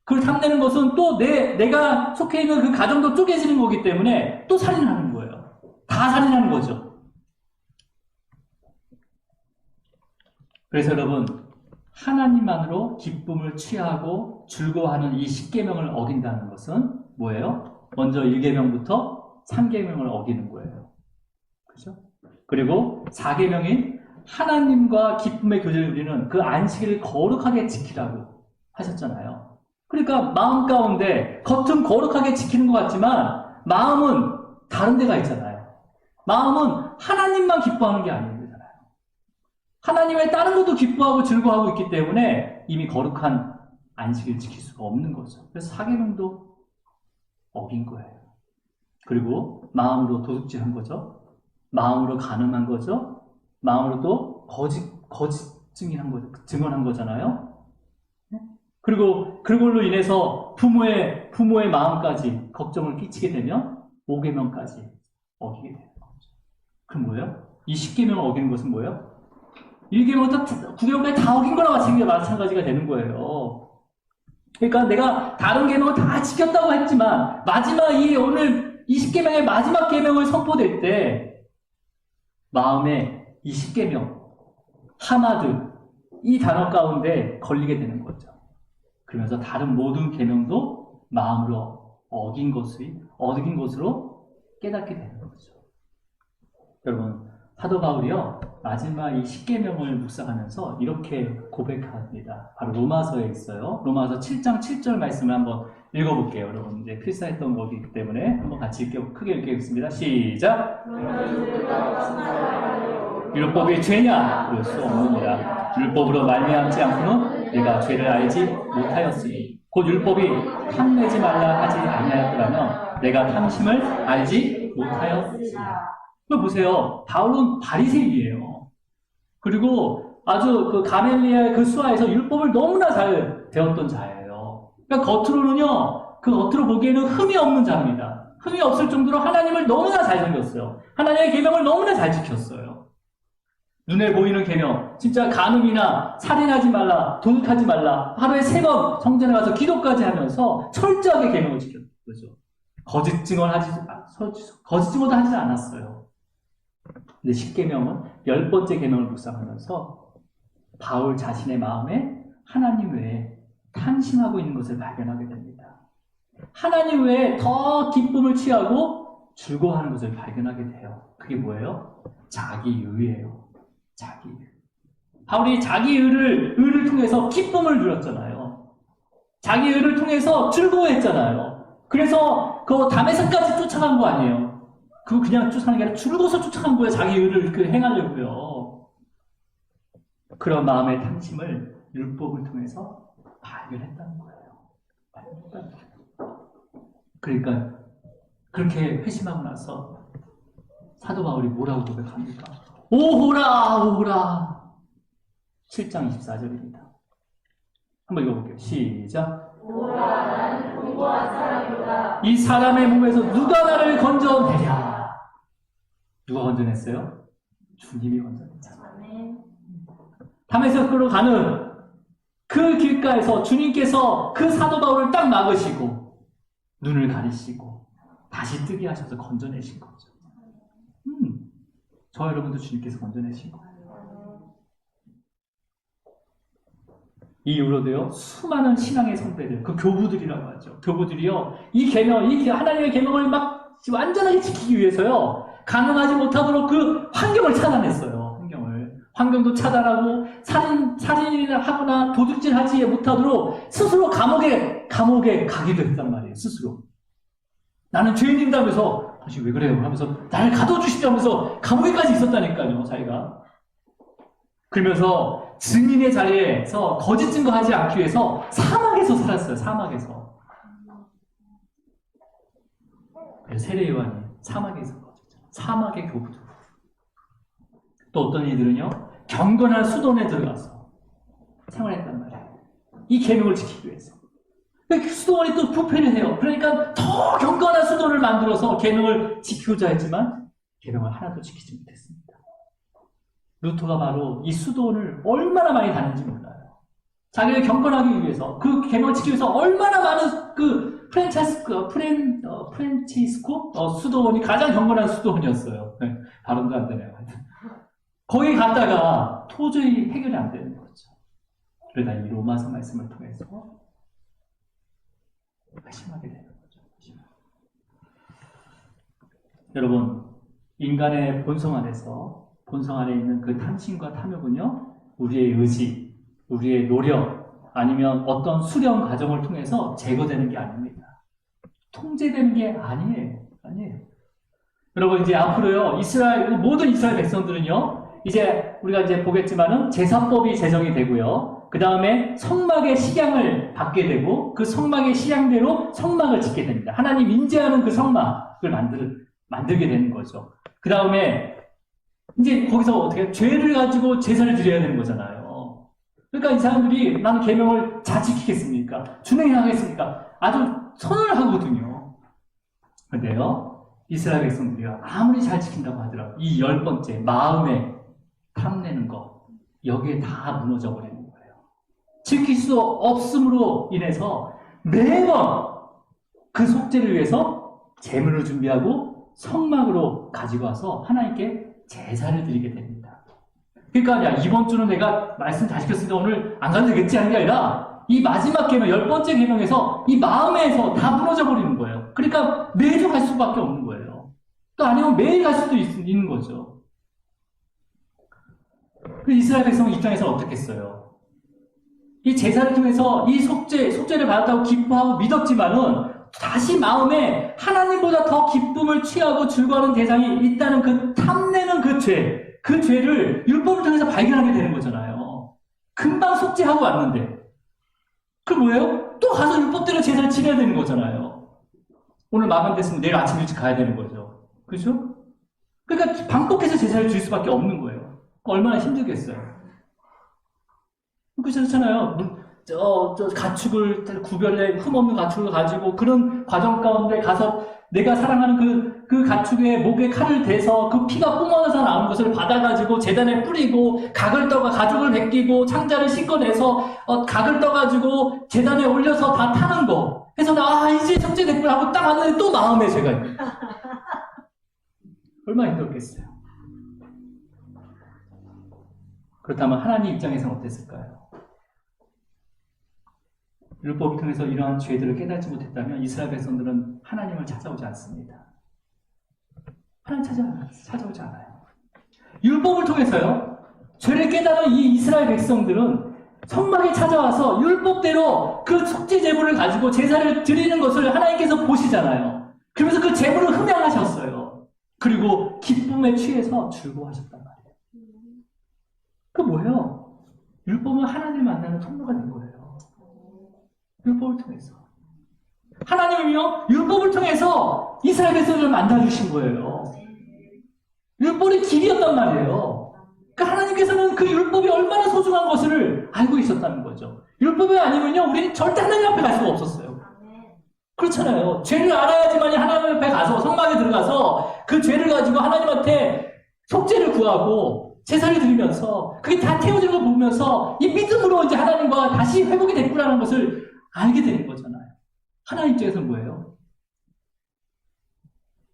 그걸 탐내는 것은 또 내가 속해 있는 그 가정도 쪼개지는 거기 때문에 또 살인하는 거예요. 다 살인하는 거죠. 그래서 여러분, 하나님만으로 기쁨을 취하고 즐거워하는 이 10계명을 어긴다는 것은 뭐예요? 먼저 1계명부터 3계명을 어기는 거예요. 그렇죠? 그리고 4계명인 하나님과 기쁨의 교제를 누리는 그 안식일을 거룩하게 지키라고 하셨잖아요. 그러니까 마음 가운데 겉은 거룩하게 지키는 것 같지만 마음은 다른 데가 있잖아요. 마음은 하나님만 기뻐하는 게 아닌 거잖아요. 하나님의 다른 것도 기뻐하고 즐거워하고 있기 때문에 이미 거룩한 안식일을 지킬 수가 없는 거죠. 그래서 4계명도 어긴 거예요. 그리고 마음으로 도둑질한 거죠. 마음으로 간음한 거죠. 마음으로 또 거짓 증언한 거잖아요. 그리고 그걸로 인해서 부모의 마음까지 걱정을 끼치게 되면 5계명까지 어기게 되는 거죠. 그럼 뭐예요? 이 10계명을 어기는 것은 뭐예요? 1계명부터 9계명까지 다 어긴 거랑 마찬가지가 되는 거예요. 그러니까 내가 다른 계명을 다 지켰다고 했지만 마지막 오늘 20계명의 마지막 계명을 선포될 때 마음에 이 10계명, 하마드, 이 단어 가운데 걸리게 되는 거죠. 그러면서 다른 모든 계명도 마음으로 어긴 것으로 깨닫게 되는 거죠. 여러분, 사도 바울이요, 마지막 이 10계명을 묵상하면서 이렇게 고백합니다. 바로 로마서에 있어요. 로마서 7장 7절 말씀을 한번 읽어볼게요. 여러분, 이제 필사했던 거기 때문에 한번 같이 크게 읽겠습니다. 시작! 율법이 죄냐? 그럴 수 없느니라. 율법으로 말미암지 않고는 내가 죄를 알지 못하였으니 곧 율법이 탐내지 말라 하지 아니하였더라면 내가 탐심을 알지 못하였으리라. 보세요. 바울은 바리새인이에요. 그리고 아주 그 가멜리엘 그 수하에서 율법을 너무나 잘 배웠던 자예요. 그러니까 겉으로 보기에는 흠이 없는 자입니다. 흠이 없을 정도로 하나님을 너무나 잘 섬겼어요. 하나님의 계명을 너무나 잘 지켰어요. 눈에 보이는 계명, 진짜 간음이나 살인하지 말라, 도둑하지 말라, 하루에 3번 성전에 가서 기도까지 하면서 철저하게 계명을 지켰던 거죠. 거짓 증언도 하지 않았어요. 근데 10계명은 10번째 계명을 묵상하면서 바울 자신의 마음에 하나님 외에 탐심하고 있는 것을 발견하게 됩니다. 하나님 외에 더 기쁨을 취하고 즐거워하는 것을 발견하게 돼요. 그게 뭐예요? 자기의예요. 자기의. 바울이 자기의를 통해서 기쁨을 누렸잖아요. 자기의를 통해서 즐거워했잖아요. 그래서 그 다메섹까지 쫓아간 거 아니에요. 그거 그냥 쫓아가는 게 아니라 줄거서 쫓아간 거예요. 자기의를 이렇게 행하려고요. 그런 마음의 탐심을 율법을 통해서 발견했다는 거예요. 그러니까 그렇게 회심하고 나서 사도 바울이 뭐라고 고백합니까? 오호라 7장 24절입니다. 한번 읽어볼게요. 시작. 오호라 나는 공고한 사람이다. 이 사람의 몸에서 누가 나를 건져내랴. 누가 건져냈어요? 주님이 건져냈잖아요. 다메섹으로 가는 그 길가에서 주님께서 그 사도 바울을 딱 막으시고 눈을 가리시고 다시 뜨게 하셔서 건져내신 거죠. 저 여러분도 주님께서 건져내신 거예요. 이 이후로도요, 수많은 신앙의 선배들, 그 교부들이라고 하죠. 교부들이요, 이 하나님의 계명을 막 완전하게 지키기 위해서요, 가능하지 못하도록 그 환경을 차단했어요. 환경도 차단하고, 살인을 하거나 도둑질 하지 못하도록 스스로 감옥에 가기도 했단 말이에요, 스스로. 나는 죄인인다면서, 당신 왜 그래요? 하면서, 나를 가둬주십시오 하면서 감옥에까지 있었다니까요, 자기가. 그러면서 증인의 자리에서 거짓 증거하지 않기 위해서 사막에서 살았어요. 사막에서. 그래서 세례 요한이 사막에서 거짓. 사막의 교부들. 또 어떤 이들은요, 경건한 수도원에 들어가서 생활했단 말이에요. 이 계명을 지키기 위해서. 그 수도원이 또 부패를 해요. 그러니까 더 경건한 수도원을 만들어서 계명을 지키고자 했지만 계명을 하나도 지키지 못했습니다. 루터가 바로 이 수도원을 얼마나 많이 다녔는지 몰라요. 자기를 경건하기 위해서, 그 계명을 지키기 위해서 얼마나 많은 그 프란치스코 수도원이 가장 경건한 수도원이었어요. 네, 발음도 안 되네요. 거기 갔다가 도저히 해결이 안 되는 거죠. 그러다 이 로마서 말씀을 통해서 회심하게 되는 거죠. 여러분, 인간의 본성 안에 있는 그 탐심과 탐욕은요, 우리의 의지, 우리의 노력, 아니면 어떤 수련 과정을 통해서 제거되는 게 아닙니다. 통제되는 게 아니에요. 여러분, 이제 앞으로요, 모든 이스라엘 백성들은요, 우리가 보겠지만은 제사법이 제정이 되고요, 그 다음에 성막의 식양을 받게 되고, 그 성막의 식양대로 성막을 짓게 됩니다. 하나님 인재하는 그 성막을 만들게 되는 거죠. 그 다음에 이제 거기서 어떻게 죄를 가지고 제사를 드려야 되는 거잖아요. 그러니까 이 사람들이 나는 계명을 잘 지키겠습니까? 준행하겠습니까? 아주 선언을 하거든요. 근데요, 이스라엘 백성들이요, 아무리 잘 지킨다고 하더라도 이 10번째 마음에 탐내는 거, 여기에 다 무너져 버리는 거예요. 지킬 수 없음으로 인해서 매번 그 속죄를 위해서 제물을 준비하고 성막으로 가지고 와서 하나님께 제사를 드리게 됩니다. 그러니까 이번 주는 내가 말씀 다 시켰으니까 오늘 안 가도 되겠지 하는 게 아니라 이 마지막 계명, 10번째 계명에서 이 마음에서 다 무너져 버리는 거예요. 그러니까 매주 갈 수밖에 없는 거예요. 또 아니면 매일 갈 수도 있는 거죠. 그 이스라엘 백성 입장에서는 어떻겠어요? 이 제사를 통해서 이 속죄를 받았다고 기뻐하고 믿었지만은 다시 마음에 하나님보다 더 기쁨을 취하고 즐거워하는 대상이 있다는 그 탐내는 그 죄를 율법을 통해서 발견하게 되는 거잖아요. 금방 속죄하고 왔는데. 그 뭐예요? 또 가서 율법대로 제사를 지내야 되는 거잖아요. 오늘 마감됐으면 내일 아침 일찍 가야 되는 거죠. 그죠? 그러니까 반복해서 제사를 드릴 수밖에 없는 거예요. 얼마나 힘들겠어요. 그렇잖아요. 가축을 구별해 흠없는 가축을 가지고 그런 과정 가운데 가서 내가 사랑하는 그 가축의 목에 칼을 대서 그 피가 뿜어져서 나오는 것을 받아가지고 제단에 뿌리고 각을 떠가 가죽을 벗기고 창자를 씻어내서 각을 떠가지고 제단에 올려서 다 타는 거. 해서 이제 속죄됐구나 하고 딱 왔는데 또 마음에 죄가 있는 거예요. 얼마나 힘들겠어요. 그렇다면 하나님 입장에서는 어땠을까요? 율법을 통해서 이러한 죄들을 깨닫지 못했다면 이스라엘 백성들은 하나님을 찾아오지 않습니다. 하나님 찾아오지 않아요. 율법을 통해서요, 죄를 깨달은 이 이스라엘 백성들은 성막에 찾아와서 율법대로 그 속죄 제물을 가지고 제사를 드리는 것을 하나님께서 보시잖아요. 그러면서 그 제물을 흠양하셨어요. 그리고 기쁨에 취해서 즐거워하셨단 말이에요. 그 뭐예요? 율법은 하나님을 만나는 통로가 된 거예요. 율법을 통해서. 하나님은요, 율법을 통해서 이스라엘 백성들을 만나주신 거예요. 율법이 길이었단 말이에요. 그러니까 하나님께서는 그 율법이 얼마나 소중한 것을 알고 있었다는 거죠. 율법이 아니면요, 우리는 절대 하나님 앞에 갈 수가 없었어요. 그렇잖아요. 죄를 알아야지만 하나님 앞에 가서 성막에 들어가서 그 죄를 가지고 하나님한테 속죄를 구하고 제사를 드리면서 그게 다 태워지는 걸 보면서 이 믿음으로 이제 하나님과 다시 회복이 됐구나라는 것을 알게 되는 거잖아요. 하나님 입장에서는 뭐예요?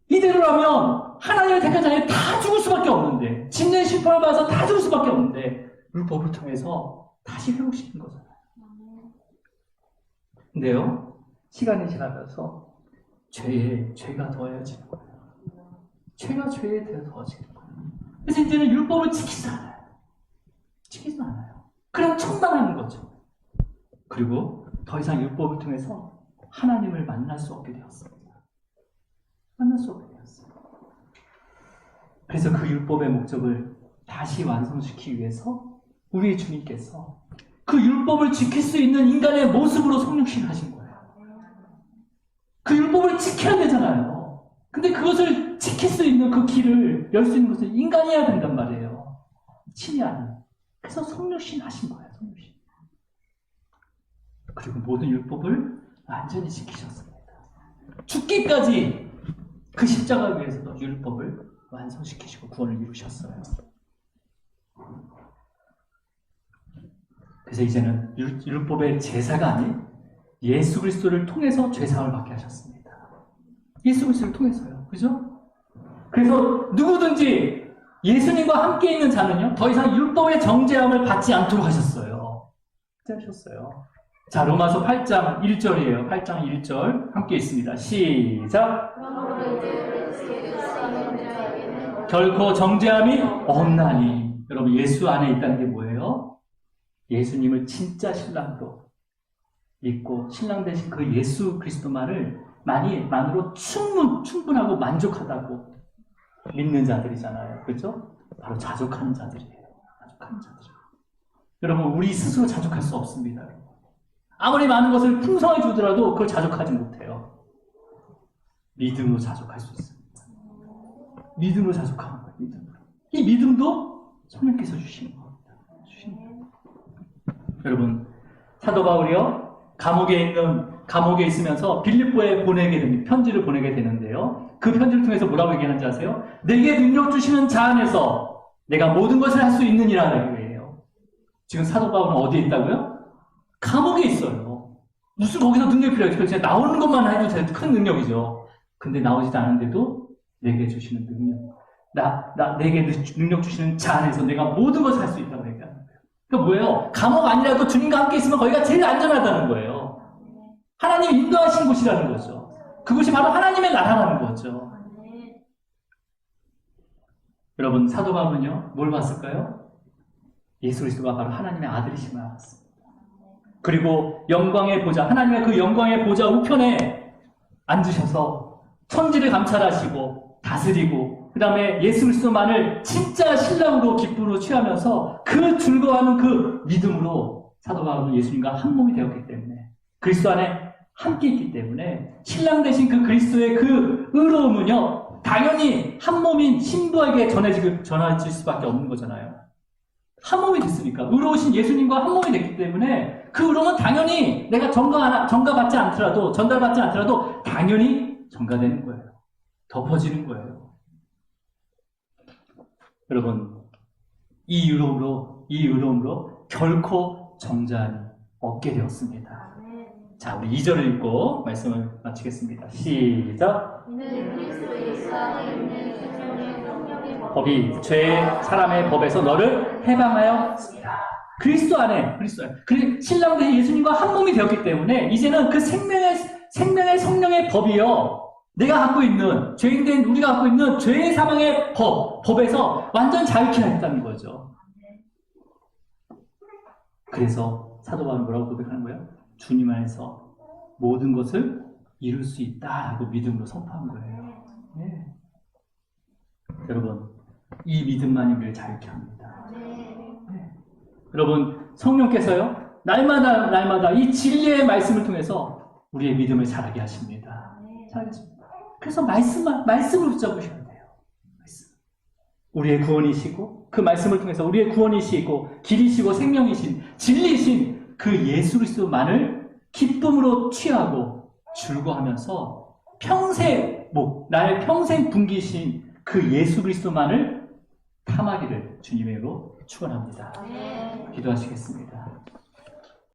이대로라면 하나님의 택한 자녀는 다 죽을 수밖에 없는데, 집내 심판을 받아서 다 죽을 수밖에 없는데 율법을 통해서 다시 회복시킨 거잖아요. 근데요, 시간이 지나면서 죄가 더해지는 거예요. 죄가 죄에 대해 더해지는 거예요. 그래서 이제는 율법을 지키지 않아요. 지키지 않아요. 그냥 청단하는 거죠. 그리고 더 이상 율법을 통해서 하나님을 만날 수 없게 되었습니다. 만날 수 없게 되었어요. 그래서 그 율법의 목적을 다시 완성시키기 위해서 우리의 주님께서 그 율법을 지킬 수 있는 인간의 모습으로 성육신 하신 거예요. 그 율법을 지켜야 되잖아요. 근데 그것을 지킬 수 있는 그 길을 열 수 있는 것은 인간이어야 된단 말이에요. 신이 아닌. 그래서 성육신 하신 거예요. 성육신. 그리고 모든 율법을 완전히 지키셨습니다. 죽기까지 그 십자가 위에서도 율법을 완성시키시고 구원을 이루셨어요. 그래서 이제는 율법의 제사가 아닌 예수 그리스도를 통해서 죄사함을 받게 하셨습니다. 예수 그리스도를 통해서요. 그죠? 그래서 누구든지 예수님과 함께 있는 자는요, 더 이상 율법의 정죄함을 받지 않도록 하셨어요. 하셨어요. 자, 로마서 8장 1절이에요. 8장 1절 함께 있습니다. 시작. 결코 정죄함이 없나니. 여러분, 예수 안에 있다는 게 뭐예요? 예수님을 진짜 신랑으로 믿고 신랑 되신 그 예수 그리스도만으로 충분하고 만족하다고 믿는 자들이잖아요. 그렇죠? 바로 자족하는 자들이에요. 자족하는 자들. 여러분, 우리 스스로 자족할 수 없습니다. 아무리 많은 것을 풍성하게 주더라도 그걸 자족하지 못해요. 믿음으로 자족할 수 있습니다. 믿음으로 자족하는 거예요. 믿음으로. 이 믿음도 성령께서 주시는 겁니다. 여러분, 사도 바울이요, 감옥에 있으면서 빌립보에 편지를 보내게 되는데요. 그 편지를 통해서 뭐라고 얘기하는지 아세요? 내게 능력 주시는 자 안에서 내가 모든 것을 할 수 있느니라는 얘기예요. 지금 사도 바울은 어디에 있다고요? 감옥에 있어요. 무슨 거기서 능력이 필요해요? 그냥 나오는 것만 해도 큰 능력이죠. 근데 나오지도 않은데도 내게 주시는 능력, 내게 능력 주시는 자 안에서 내가 모든 것을 할 수 있다고 얘기하는 거예요. 그러니까 뭐예요? 감옥 아니라도 주님과 함께 있으면 거기가 제일 안전하다는 거예요. 하나님이 인도하신 곳이라는 거죠. 그것이 바로 하나님의 나라라는 거죠. 여러분, 사도 바울은요, 뭘 봤을까요? 예수 그리스도가 바로 하나님의 아들이심을 알았습니다. 그리고 영광의 보좌, 하나님의 그 영광의 보좌 우편에 앉으셔서 천지를 감찰하시고 다스리고, 그 다음에 예수 그리스도만을 진짜 신랑으로 기쁨으로 취하면서 그 즐거워하는 그 믿음으로 사도 바울은 예수님과 한 몸이 되었기 때문에, 그리스도 안에 함께 있기 때문에 신랑 되신 그 그리스도의 그 의로움은요, 당연히 한 몸인 신부에게 전해질 수밖에 없는 거잖아요. 한 몸이 됐으니까, 의로우신 예수님과 한 몸이 됐기 때문에 그 의로움은 당연히 내가 전달받지 않더라도 당연히 전가되는 거예요. 덮어지는 거예요. 여러분, 이 의로움으로 결코 정죄함이 없게 되었습니다. 자, 우리 2절을 읽고 말씀을 마치겠습니다. 시작. 법이 사람의 법에서 너를 해방하였습니다. 그리스도 안에. 신랑 된 예수님과 한 몸이 되었기 때문에 이제는 그 생명의 성령의 법이요, 내가 갖고 있는, 죄인된 우리가 갖고 있는 죄의 사망의 법에서 완전 자유케 하였다는 거죠. 그래서 사도 바울은 뭐라고 고백하는 거예요? 주님 안에서 모든 것을 이룰 수 있다라고 믿음으로 선포한 거예요. 네. 여러분, 이 믿음만이 우리를 자유케 합니다. 네. 여러분, 성령께서요, 날마다 이 진리의 말씀을 통해서 우리의 믿음을 자라게 하십니다. 그래서 말씀을 붙잡으셔야 돼요. 말씀. 우리의 구원이시고, 그 말씀을 통해서 우리의 구원이시고, 길이시고, 생명이신, 진리이신 그 예수 그리스도만을 기쁨으로 취하고 즐거워하면서 나의 평생 분기신 그 예수 그리스도만을 탐하기를 주님의 이름으로 축원합니다. 아멘. 기도하시겠습니다.